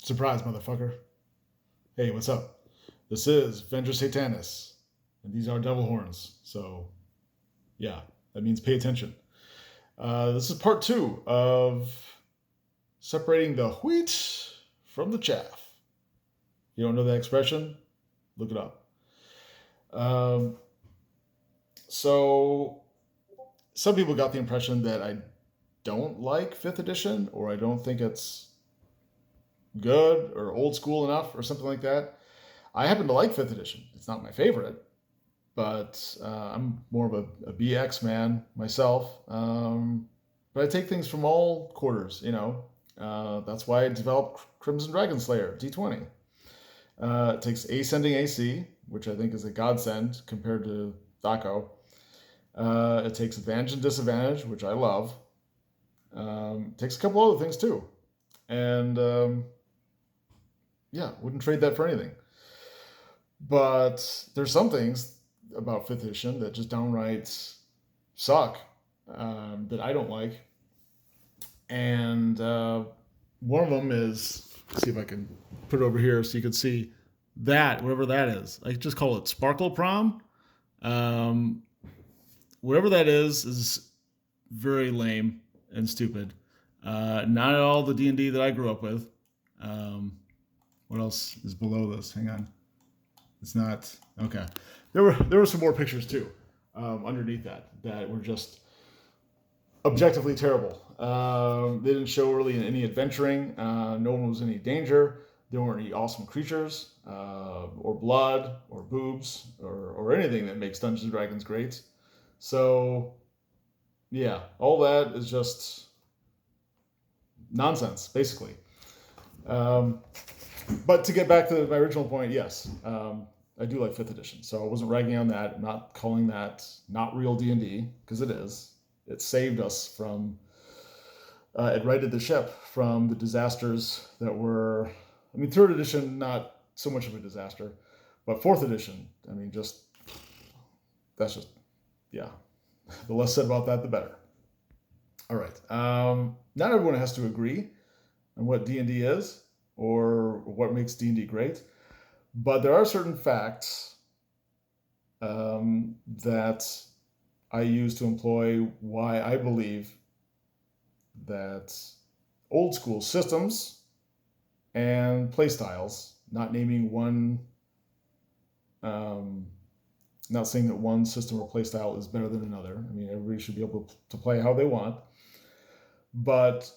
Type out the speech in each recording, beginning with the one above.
Surprise, motherfucker. Hey, what's up? This is Venger Satanis, and these are devil horns. So, yeah, that means pay attention. This is part two of separating the wheat from the chaff. You don't know that expression? Look it up. Um, so, some people got the impression that I don't like 5th edition, or I don't think it's good or old school enough, or something like that. I happen to like 5th edition. It's not my favorite, but I'm more of a BX man myself. But I take things from all quarters, you know. That's why I developed Crimson Dragon Slayer D20. It takes ascending AC, which I think is a godsend compared to Daco. It takes advantage and disadvantage, which I love. It takes a couple other things too. And yeah, wouldn't trade that for anything. But there's some things about 5th edition that just downright suck, that I don't like. And one of them is, see if I can put it over here so you can see that, whatever that is. I just call it Sparkle Prom. Um, whatever that is very lame and stupid. Not at all the D&D that I grew up with. What else is below this? Hang on. It's not okay. There were some more pictures too, underneath that were just objectively terrible. They didn't show really any adventuring. No one was in any danger. There weren't any awesome creatures, or blood, or boobs, or anything that makes Dungeons and Dragons great. So, yeah, all that is just nonsense, basically. Um, but to get back to my original point, yes, I do like 5th edition. So I wasn't ragging on that. I'm not calling that not real D&D, because it is. It saved us from, it righted the ship from the disasters that were, I mean, 3rd edition, not so much of a disaster, but 4th edition, I mean, just, that's just, yeah. The less said about that, the better. All right. Not everyone has to agree on what D&D is or what makes D&D great, but there are certain facts that I use to employ why I believe that old school systems and playstyles, not naming one, um, not saying that one system or playstyle is better than another. I mean, everybody should be able to play how they want, but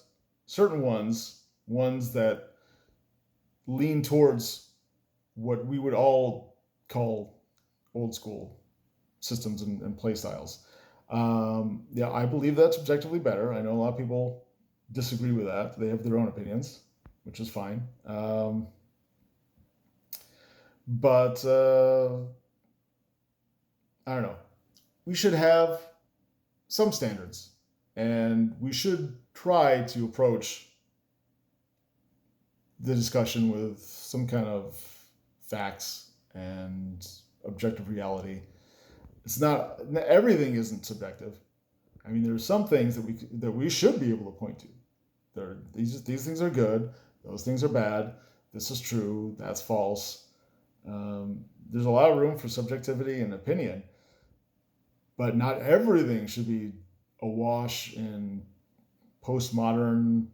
certain ones that lean towards what we would all call old school systems and play styles. Yeah, I believe that's objectively better. I know a lot of people disagree with that. They have their own opinions, which is fine. But I don't know. We should have some standards, and we should try to approach the discussion with some kind of facts and objective reality. It's not, everything isn't subjective. I mean, there's some things that we should be able to point to. These things are good. Those things are bad. This is true. That's false. There's a lot of room for subjectivity and opinion, but not everything should be awash in postmodern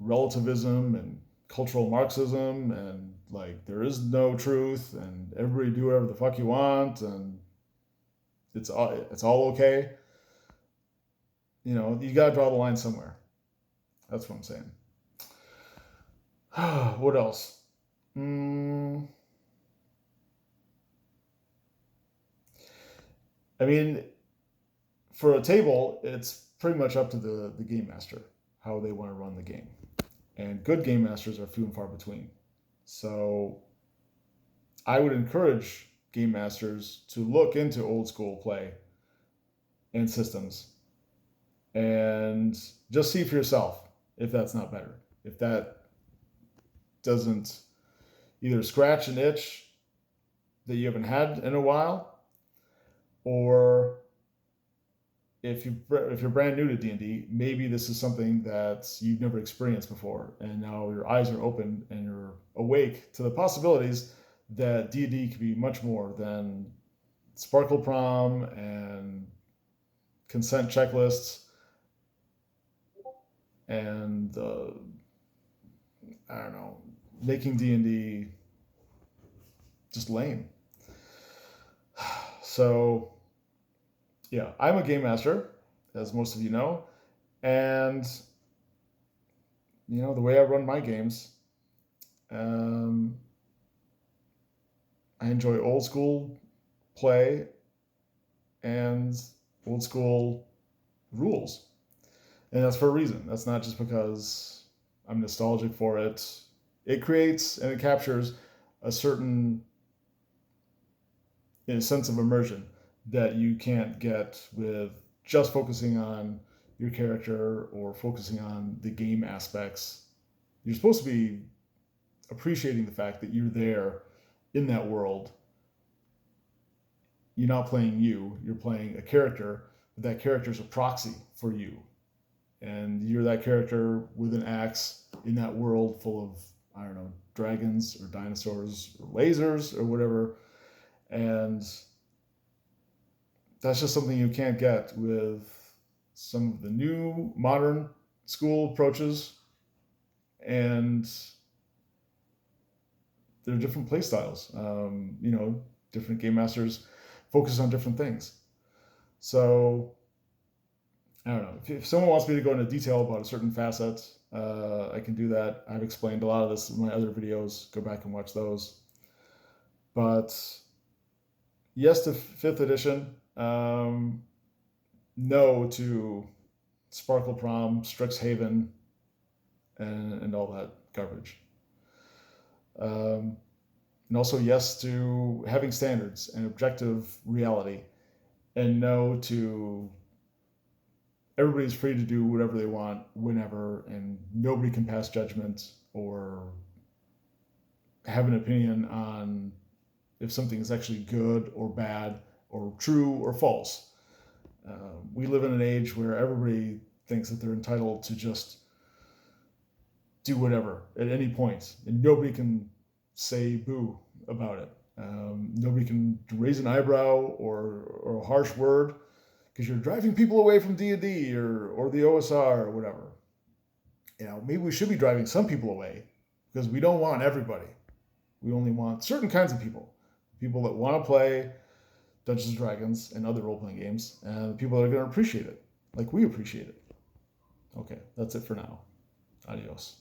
relativism and cultural Marxism and like there is no truth and everybody do whatever the fuck you want and it's all okay. You know, you gotta draw the line somewhere. That's what I'm saying. What else? Mm, I mean, for a table, it's pretty much up to the game master how they want to run the game, and good game masters are few and far between. So I would encourage game masters to look into old school play and systems and just see for yourself if that's not better. If that doesn't either scratch an itch that you haven't had in a while, or if you're brand new to D&D, maybe this is something that you've never experienced before, and now your eyes are open and you're awake to the possibilities that D&D could be much more than Sparkle Prom and consent checklists and I don't know, making D&D just lame. So yeah, I'm a game master, as most of you know, and the way I run my games, um, I enjoy old school play and old school rules, and that's for a reason. That's not just because I'm nostalgic for it. It creates and it captures a certain sense of immersion that you can't get with just focusing on your character or focusing on the game aspects. You're supposed to be appreciating the fact that you're there in that world. You're not playing you, you're playing a character, but that character is a proxy for you. And you're that character with an axe in that world full of, I don't know, dragons or dinosaurs or lasers or whatever. And that's just something you can't get with some of the new modern school approaches. And there are different play styles. Different game masters focus on different things. So I don't know. If someone wants me to go into detail about a certain facet, I can do that. I've explained a lot of this in my other videos. Go back and watch those. But yes to 5th edition. No to Sparkle Prom, Strixhaven, and all that garbage. And also yes to having standards and objective reality. And no to everybody's free to do whatever they want, whenever, and nobody can pass judgment or have an opinion on if something is actually good or bad or true or false. We live in an age where everybody thinks that they're entitled to just do whatever at any point, and nobody can say boo about it. Nobody can raise an eyebrow or a harsh word because you're driving people away from D&D or the OSR or whatever. Maybe we should be driving some people away because we don't want everybody. We only want certain kinds of people. People that want to play Dungeons and Dragons and other role-playing games, and people that are going to appreciate it, like we appreciate it. Okay, that's it for now. Adios.